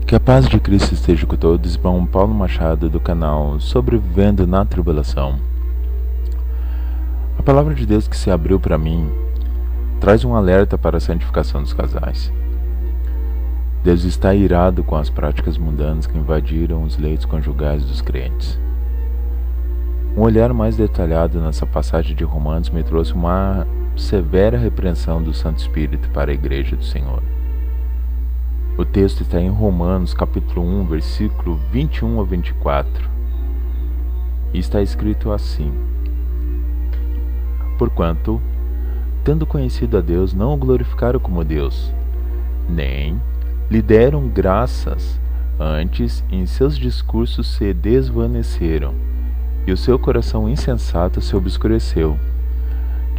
Que a paz de Cristo esteja com todos, irmão Paulo Machado do canal Sobrevivendo na Tribulação. A palavra de Deus que se abriu para mim traz um alerta para a santificação dos casais. Deus está irado com as práticas mundanas que invadiram os leitos conjugais dos crentes. Um olhar mais detalhado nessa passagem de Romanos me trouxe uma severa repreensão do Santo Espírito para a Igreja do Senhor. O texto está em Romanos capítulo 1, versículo 21 a 24. E está escrito assim: Porquanto, tendo conhecido a Deus, não o glorificaram como Deus, nem lhe deram graças, antes em seus discursos se desvaneceram, e o seu coração insensato se obscureceu.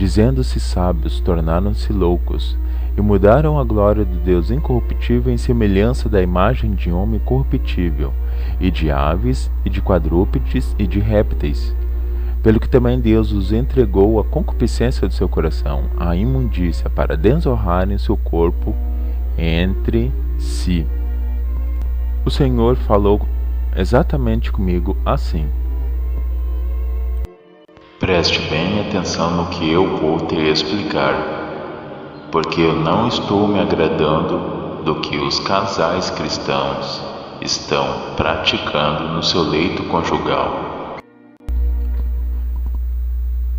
Dizendo-se sábios, tornaram-se loucos, e mudaram a glória do Deus incorruptível em semelhança da imagem de homem corruptível, e de aves, e de quadrúpedes, e de répteis. Pelo que também Deus os entregou à concupiscência do seu coração, à imundícia, para desonrarem seu corpo entre si. O Senhor falou exatamente comigo assim: Preste bem atenção no que eu vou te explicar, porque eu não estou me agradando do que os casais cristãos estão praticando no seu leito conjugal.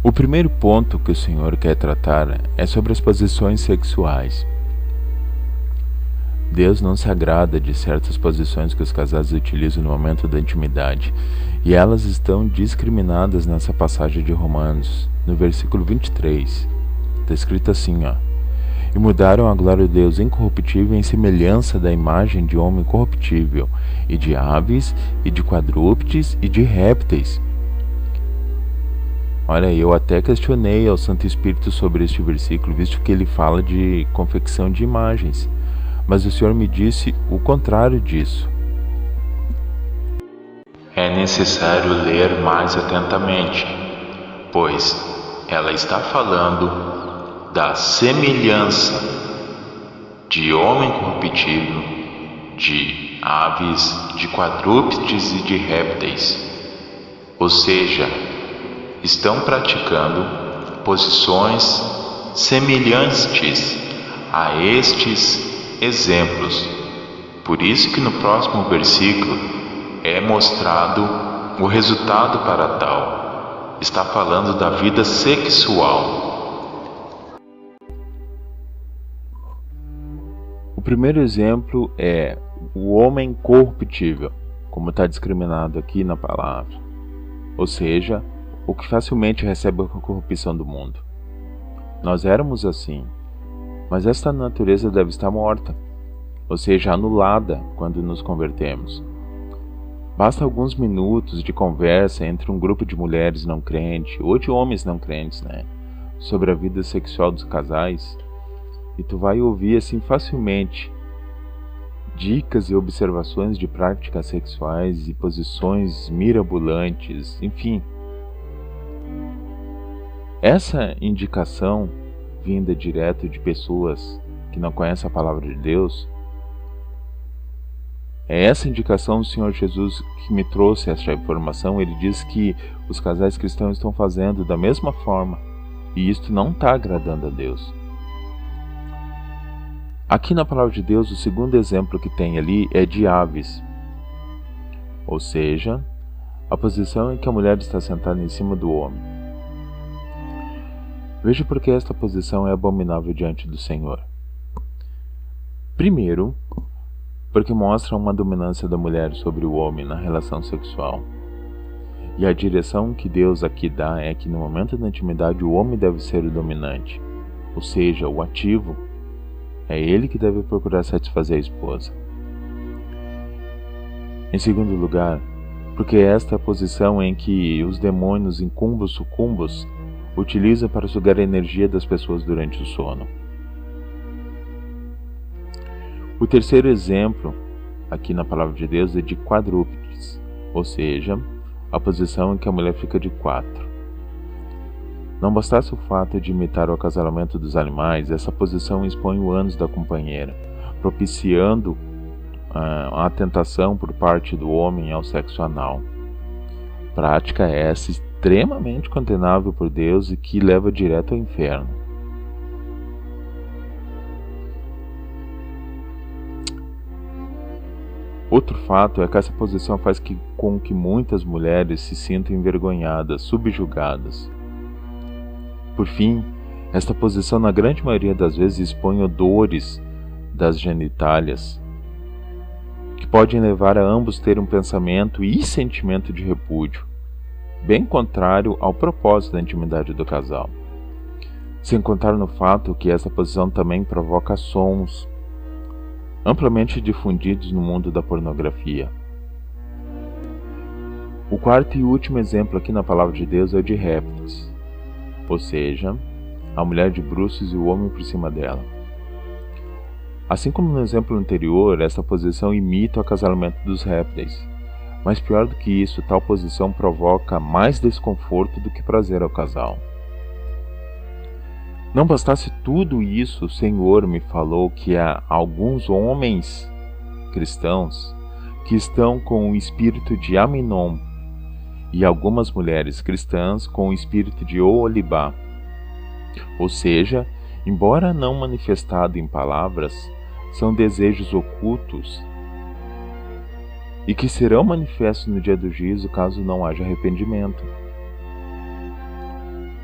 O primeiro ponto que o Senhor quer tratar é sobre as posições sexuais. Deus não se agrada de certas posições que os casais utilizam no momento da intimidade, e elas estão discriminadas nessa passagem de Romanos, no versículo 23. Está escrito assim, E mudaram a glória de Deus incorruptível em semelhança da imagem de homem corruptível, e de aves, e de quadrúpedes, e de répteis. Olha, eu até questionei ao Santo Espírito sobre este versículo, visto que ele fala de confecção de imagens. Mas o Senhor me disse o contrário disso. É necessário ler mais atentamente, pois ela está falando da semelhança de homem corruptível, de aves, de quadrúpedes e de répteis. Ou seja, estão praticando posições semelhantes a estes exemplos. Por isso que no próximo versículo é mostrado o resultado para tal. Está falando da vida sexual. O primeiro exemplo é o homem corruptível, como está discriminado aqui na palavra. Ou seja, o que facilmente recebe a corrupção do mundo. Nós éramos assim, mas esta natureza deve estar morta, ou seja, anulada quando nos convertemos. Basta alguns minutos de conversa entre um grupo de mulheres não crentes, ou de homens não crentes, sobre a vida sexual dos casais, e tu vai ouvir assim facilmente dicas e observações de práticas sexuais e posições mirabolantes, enfim. Essa indicação vinda direto de pessoas que não conhecem a palavra de Deus, é essa indicação do Senhor Jesus que me trouxe essa informação. Ele diz que os casais cristãos estão fazendo da mesma forma, e isto não está agradando a Deus. Aqui na palavra de Deus, o segundo exemplo que tem ali é de aves, ou seja, a posição em que a mulher está sentada em cima do homem. Veja por que esta posição é abominável diante do Senhor. Primeiro, porque mostra uma dominância da mulher sobre o homem na relação sexual. E a direção que Deus aqui dá é que no momento da intimidade o homem deve ser o dominante, ou seja, o ativo. É ele que deve procurar satisfazer a esposa. Em segundo lugar, porque esta é a posição em que os demônios incumbos sucumbos utiliza para sugar a energia das pessoas durante o sono. O terceiro exemplo, aqui na palavra de Deus, é de quadrúpedes, ou seja, a posição em que a mulher fica de quatro. Não bastasse o fato de imitar o acasalamento dos animais, essa posição expõe o ânus da companheira, propiciando a tentação por parte do homem ao sexo anal. Prática essa extremamente condenável por Deus e que leva direto ao inferno. Outro fato é que essa posição faz com que muitas mulheres se sintam envergonhadas, subjugadas. Por fim, esta posição na grande maioria das vezes expõe odores das genitálias, que podem levar a ambos ter um pensamento e sentimento de repúdio, bem contrário ao propósito da intimidade do casal. Sem contar no fato que essa posição também provoca sons amplamente difundidos no mundo da pornografia. O quarto e último exemplo aqui na palavra de Deus é o de répteis, ou seja, a mulher de bruços e o homem por cima dela. Assim como no exemplo anterior, essa posição imita o acasalamento dos répteis, mas pior do que isso, tal posição provoca mais desconforto do que prazer ao casal. Não bastasse tudo isso, o Senhor me falou que há alguns homens cristãos que estão com o espírito de Aminon e algumas mulheres cristãs com o espírito de Oholibá. Ou seja, embora não manifestado em palavras, são desejos ocultos e que serão manifestos no dia do juízo caso não haja arrependimento.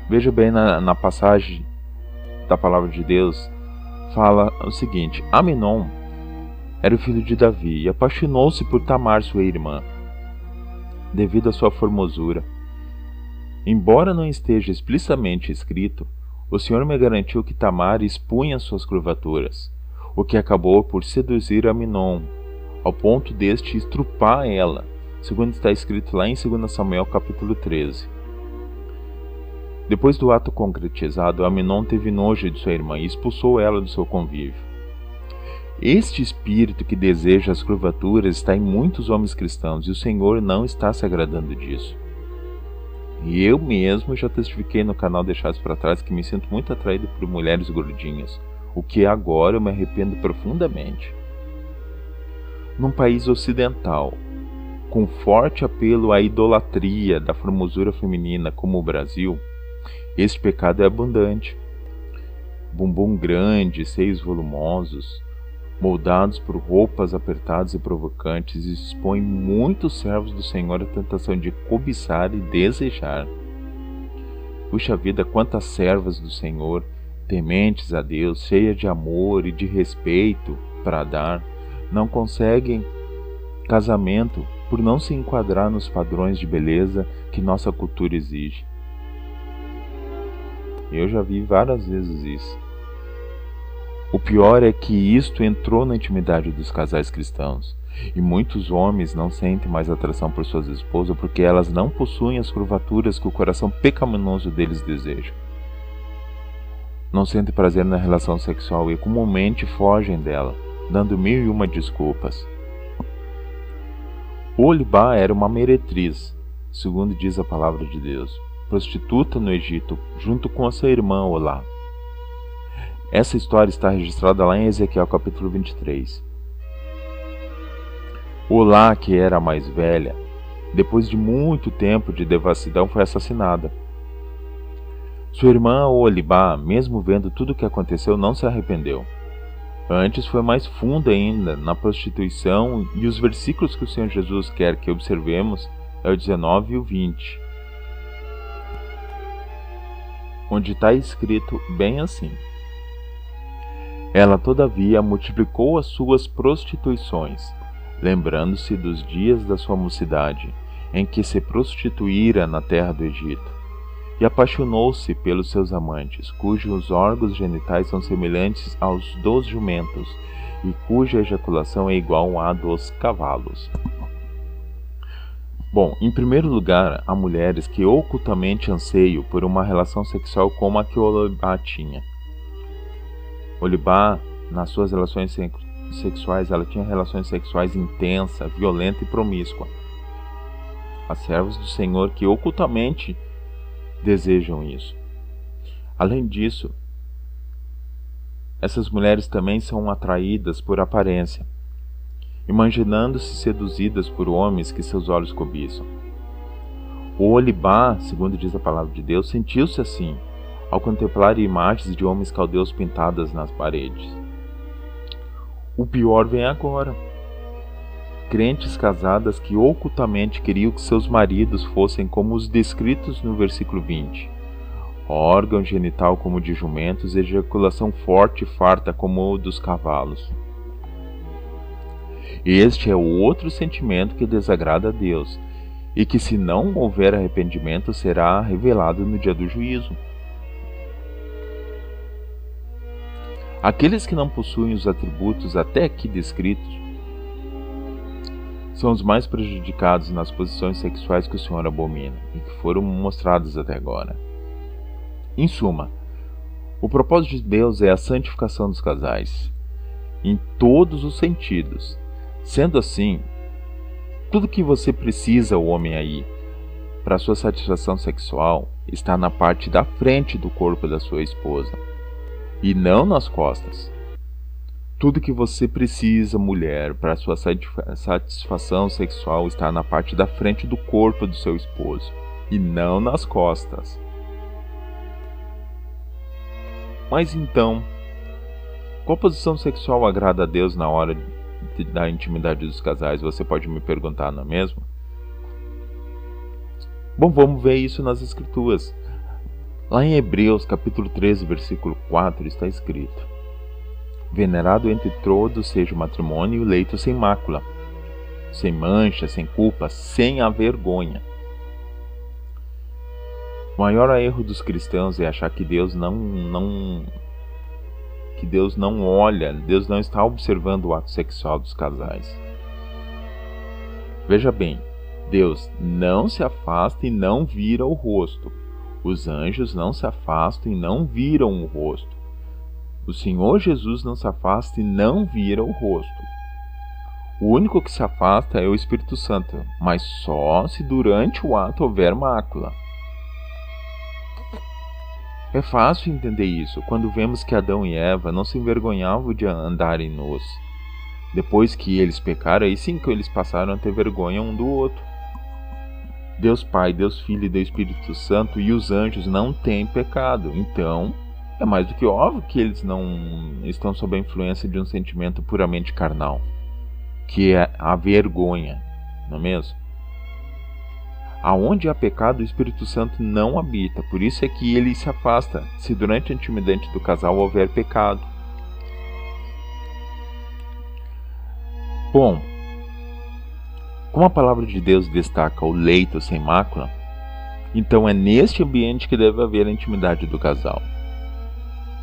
Veja bem na passagem da palavra de Deus, fala o seguinte: Aminon era o filho de Davi e apaixonou-se por Tamar, sua irmã, devido à sua formosura. Embora não esteja explicitamente escrito, o Senhor me garantiu que Tamar expunha suas curvaturas, o que acabou por seduzir Aminon, ao ponto deste estrupar ela, segundo está escrito lá em 2 Samuel capítulo 13. Depois do ato concretizado, Aminon teve nojo de sua irmã e expulsou ela do seu convívio. Este espírito que deseja as curvaturas está em muitos homens cristãos e o Senhor não está se agradando disso. E eu mesmo já testifiquei no canal Deixados para Trás que me sinto muito atraído por mulheres gordinhas, o que agora eu me arrependo profundamente. Num país ocidental, com forte apelo à idolatria da formosura feminina como o Brasil, este pecado é abundante. Bumbum grande, seios volumosos, moldados por roupas apertadas e provocantes, expõem muitos servos do Senhor à tentação de cobiçar e desejar. Puxa vida, quantas servas do Senhor, tementes a Deus, cheias de amor e de respeito para dar, não conseguem casamento por não se enquadrar nos padrões de beleza que nossa cultura exige. Eu já vi várias vezes isso. O pior é que isto entrou na intimidade dos casais cristãos, e muitos homens não sentem mais atração por suas esposas porque elas não possuem as curvaturas que o coração pecaminoso deles deseja. Não sentem prazer na relação sexual e comumente fogem dela, dando 1001 desculpas. Oholibá era uma meretriz, segundo diz a palavra de Deus, prostituta no Egito, junto com a sua irmã Olá. Essa história está registrada lá em Ezequiel capítulo 23. Olá, que era a mais velha, depois de muito tempo de devassidão, foi assassinada. Sua irmã Oholibá, mesmo vendo tudo o que aconteceu, não se arrependeu. Antes foi mais funda ainda na prostituição, e os versículos que o Senhor Jesus quer que observemos é o 19 e o 20. Onde está escrito bem assim: Ela, todavia, multiplicou as suas prostituições, lembrando-se dos dias da sua mocidade, em que se prostituíra na terra do Egito, e apaixonou-se pelos seus amantes, cujos órgãos genitais são semelhantes aos dos jumentos, e cuja ejaculação é igual à dos cavalos. Bom, em primeiro lugar, há mulheres que ocultamente anseiam por uma relação sexual como a que Oholibá tinha. Oholibá, nas suas relações sexuais, ela tinha relações sexuais intensa, violenta e promíscua. Há servos do Senhor que ocultamente desejam isso. Além disso, essas mulheres também são atraídas por aparência imaginando-se seduzidas por homens que seus olhos cobiçam. O Olibá, segundo diz a palavra de Deus, sentiu-se assim, ao contemplar imagens de homens caldeus pintadas nas paredes. O pior vem agora. Crentes casadas que ocultamente queriam que seus maridos fossem como os descritos no versículo 20. Órgão genital como o de jumentos, ejaculação forte e farta como o dos cavalos. Este é o outro sentimento que desagrada a Deus, e que, se não houver arrependimento, será revelado no dia do juízo. Aqueles que não possuem os atributos até aqui descritos são os mais prejudicados nas posições sexuais que o Senhor abomina e que foram mostradas até agora. Em suma, o propósito de Deus é a santificação dos casais, em todos os sentidos. Sendo assim, tudo que você precisa, o homem aí, para sua satisfação sexual, está na parte da frente do corpo da sua esposa, e não nas costas. Tudo que você precisa, mulher, para sua satisfação sexual está na parte da frente do corpo do seu esposo, e não nas costas. Mas então, qual posição sexual agrada a Deus na hora da intimidade dos casais? Você pode me perguntar, não é mesmo? Bom, vamos ver isso nas Escrituras. Lá em Hebreus, capítulo 13, versículo 4, está escrito: Venerado entre todos seja o matrimônio e o leito sem mácula, sem mancha, sem culpa, sem a vergonha. O maior erro dos cristãos é achar que Deus não olha, Deus não está observando o ato sexual dos casais. Veja bem, Deus não se afasta e não vira o rosto. Os anjos não se afastam e não viram o rosto. O Senhor Jesus não se afasta e não vira o rosto. O único que se afasta é o Espírito Santo, mas só se durante o ato houver mácula. É fácil entender isso quando vemos que Adão e Eva não se envergonhavam de andarem nus. Depois que eles pecaram, aí sim que eles passaram a ter vergonha um do outro. Deus Pai, Deus Filho e Deus Espírito Santo e os anjos não têm pecado. Então, é mais do que óbvio que eles não estão sob a influência de um sentimento puramente carnal, que é a vergonha, não é mesmo? Aonde há pecado, o Espírito Santo não habita, por isso é que ele se afasta, se durante a intimidade do casal houver pecado. Bom, como a palavra de Deus destaca o leito sem mácula, então é neste ambiente que deve haver a intimidade do casal.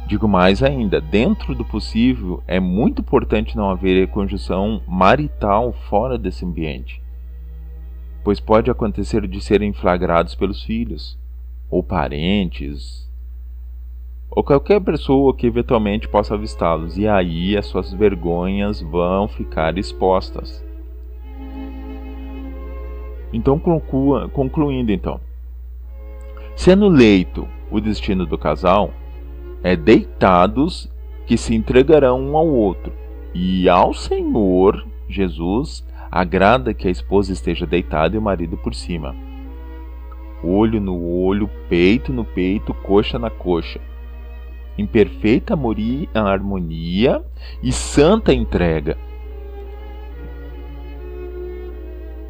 Digo mais ainda, dentro do possível, é muito importante não haver conjunção marital fora desse ambiente, pois pode acontecer de serem flagrados pelos filhos, ou parentes, ou qualquer pessoa que eventualmente possa avistá-los, e aí as suas vergonhas vão ficar expostas. Então, concluindo então, se é no leito o destino do casal, é deitados que se entregarão um ao outro, e ao Senhor Jesus agrada que a esposa esteja deitada e o marido por cima. Olho no olho, peito no peito, coxa na coxa. Em perfeita harmonia e santa entrega.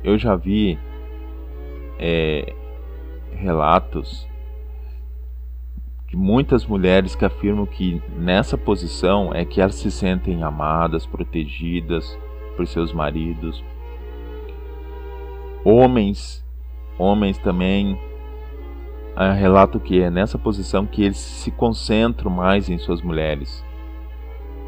Eu já vi relatos de muitas mulheres que afirmam que nessa posição é que elas se sentem amadas, protegidas por seus maridos. Homens também relatam que é nessa posição que eles se concentram mais em suas mulheres,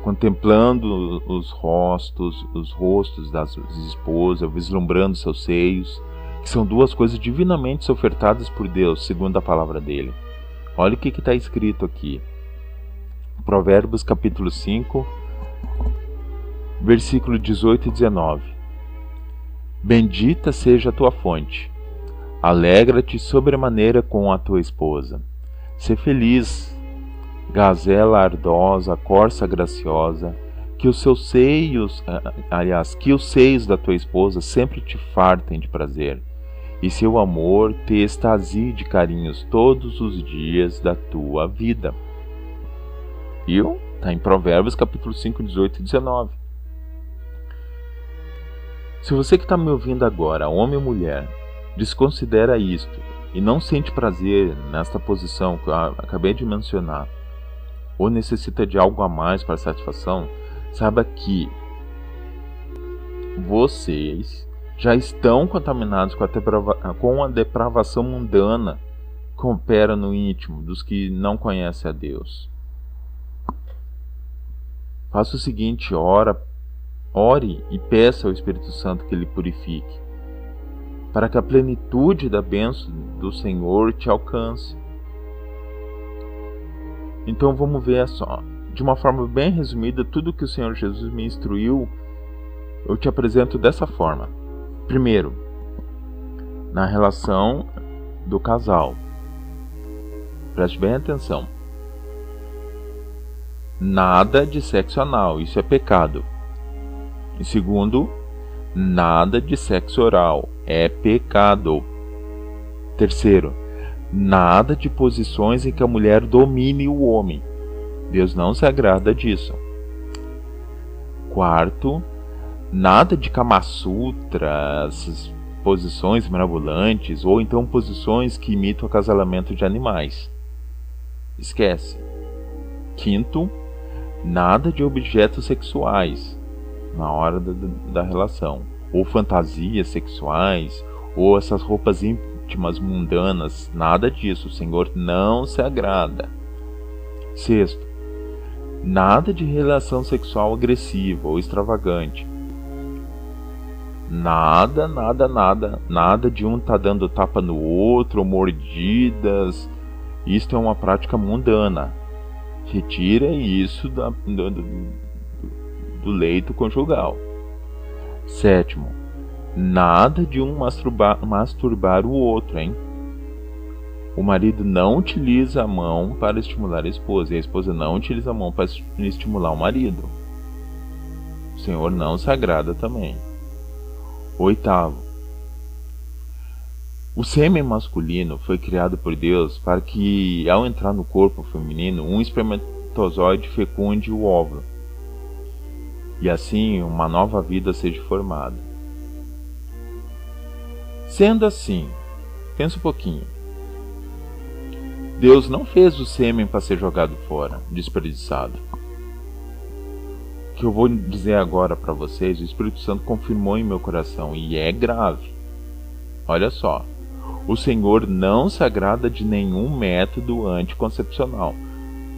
contemplando os rostos das esposas, vislumbrando seus seios, que são duas coisas divinamente ofertadas por Deus, segundo a palavra dele. Olha o que está escrito aqui. Provérbios capítulo 5, versículo 18 e 19. Bendita seja a tua fonte. Alegra-te sobremaneira com a tua esposa. Sê feliz, gazela ardosa, corça graciosa, que os seus seios, que os seios da tua esposa sempre te fartem de prazer, e seu amor te extasie de carinhos todos os dias da tua vida. Viu? Está em Provérbios capítulo 5, 18 e 19. Se você que está me ouvindo agora, homem ou mulher, desconsidera isto e não sente prazer nesta posição que eu acabei de mencionar, ou necessita de algo a mais para satisfação, saiba que vocês já estão contaminados com a depravação mundana que opera no íntimo dos que não conhecem a Deus. Faça o seguinte: ore e peça ao Espírito Santo que lhe purifique, para que a plenitude da bênção do Senhor te alcance. Então vamos ver só, de uma forma bem resumida, tudo que o Senhor Jesus me instruiu, eu te apresento dessa forma. Primeiro, na relação do casal. Preste bem atenção. Nada de sexo anal, isso é pecado. E segundo, nada de sexo oral, é pecado. Terceiro, nada de posições em que a mulher domine o homem. Deus não se agrada disso. Quarto, nada de Kama Sutra, essas posições mirabolantes, ou então posições que imitam o acasalamento de animais. Esquece. Quinto, nada de objetos sexuais na hora da relação, ou fantasias sexuais, ou essas roupas íntimas mundanas, nada disso, o Senhor não se agrada. Sexto, nada de relação sexual agressiva ou extravagante. Nada de um tá dando tapa no outro, ou mordidas. Isto é uma prática mundana. Retira isso do leito conjugal. Sétimo, nada de um masturbar o outro, hein? O marido não utiliza a mão para estimular a esposa, e a esposa não utiliza a mão para estimular o marido. O Senhor não se agrada também. Oitavo, o sêmen masculino foi criado por Deus para que, ao entrar no corpo feminino, um espermatozoide fecunde o óvulo, e assim uma nova vida seja formada. Sendo assim, pensa um pouquinho. Deus não fez o sêmen para ser jogado fora, desperdiçado. O que eu vou dizer agora para vocês, o Espírito Santo confirmou em meu coração, e é grave. Olha só, o Senhor não se agrada de nenhum método anticoncepcional,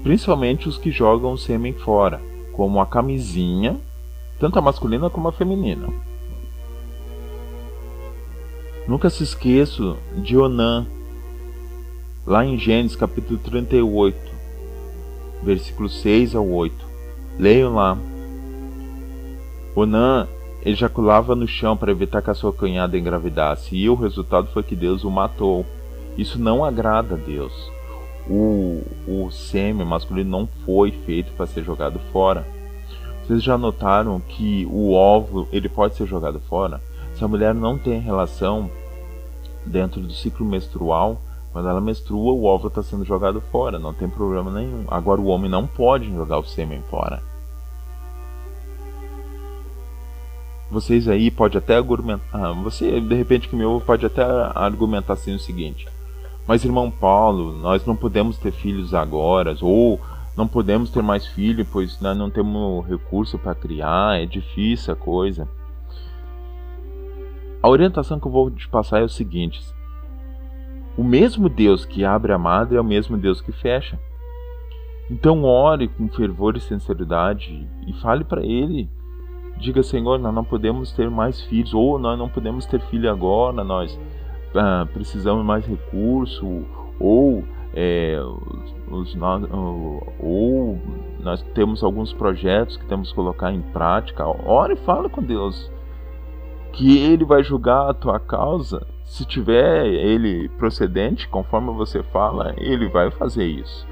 principalmente os que jogam o sêmen fora, como a camisinha, tanto a masculina como a feminina. Nunca se esqueça de Onã, lá em Gênesis capítulo 38, versículos 6 ao 8. Leiam lá. Onã ejaculava no chão para evitar que a sua cunhada engravidasse, e o resultado foi que Deus o matou. Isso não agrada a Deus. O sêmen masculino não foi feito para ser jogado fora. Vocês já notaram que o óvulo ele pode ser jogado fora? Se a mulher não tem relação dentro do ciclo menstrual, quando ela menstrua, o óvulo está sendo jogado fora, não tem problema nenhum. Agora o homem não pode jogar o sêmen fora. Vocês aí podem até argumentar, você de repente que me ouve pode até argumentar assim o seguinte: mas irmão Paulo, nós não podemos ter filhos agora, ou não podemos ter mais filhos, pois nós não temos recurso para criar, é difícil a coisa. A orientação que eu vou te passar é o seguinte: o mesmo Deus que abre a madre é o mesmo Deus que fecha. Então ore com fervor e sinceridade e fale para Ele. Diga: Senhor, nós não podemos ter mais filhos, ou nós não podemos ter filho agora, nós precisamos mais recurso, ou nós temos alguns projetos que temos que colocar em prática. Ore e fala com Deus, que Ele vai julgar a tua causa. Se tiver Ele procedente, conforme você fala, Ele vai fazer isso.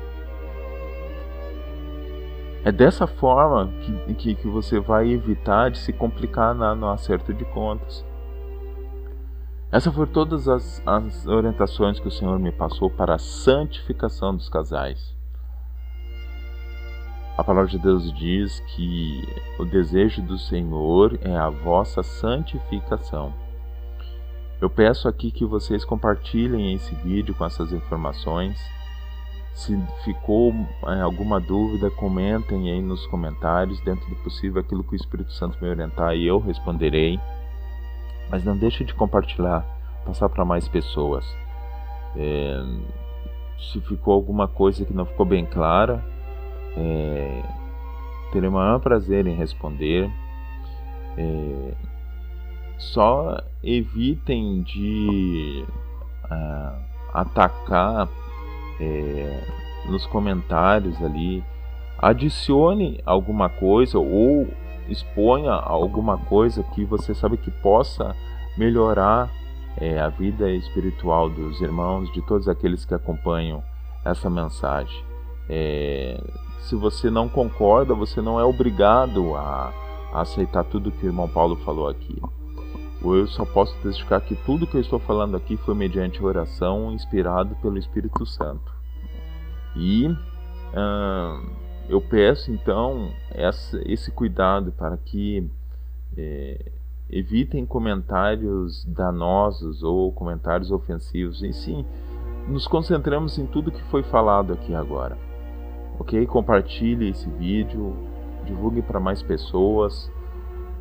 É dessa forma que você vai evitar de se complicar no acerto de contas. Essas foram todas as orientações que o Senhor me passou para a santificação dos casais. A palavra de Deus diz que o desejo do Senhor é a vossa santificação. Eu peço aqui que vocês compartilhem esse vídeo com essas informações. Se ficou alguma dúvida, comentem aí nos comentários, dentro do possível, aquilo que o Espírito Santo me orientar e eu responderei. Mas não deixe de compartilhar, passar para mais pessoas. Se ficou alguma coisa que não ficou bem clara, terei o maior prazer em responder. Só evitem de atacar nos comentários ali. Adicione alguma coisa ou exponha alguma coisa que você sabe que possa melhorar a vida espiritual dos irmãos, de todos aqueles que acompanham essa mensagem. Se você não concorda, você não é obrigado a aceitar tudo que o irmão Paulo falou aqui. Eu só posso testificar que tudo que eu estou falando aqui foi mediante oração, inspirado pelo Espírito Santo. E eu peço então esse cuidado para que evitem comentários danosos ou comentários ofensivos. E sim, nos concentramos em tudo que foi falado aqui agora. Ok? Compartilhe esse vídeo, divulgue para mais pessoas.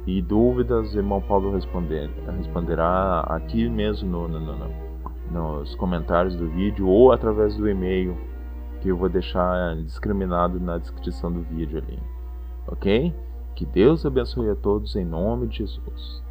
E dúvidas, o irmão Paulo responderá aqui mesmo nos comentários do vídeo ou através do e-mail que eu vou deixar discriminado na descrição do vídeo ali. Ok? Que Deus abençoe a todos em nome de Jesus.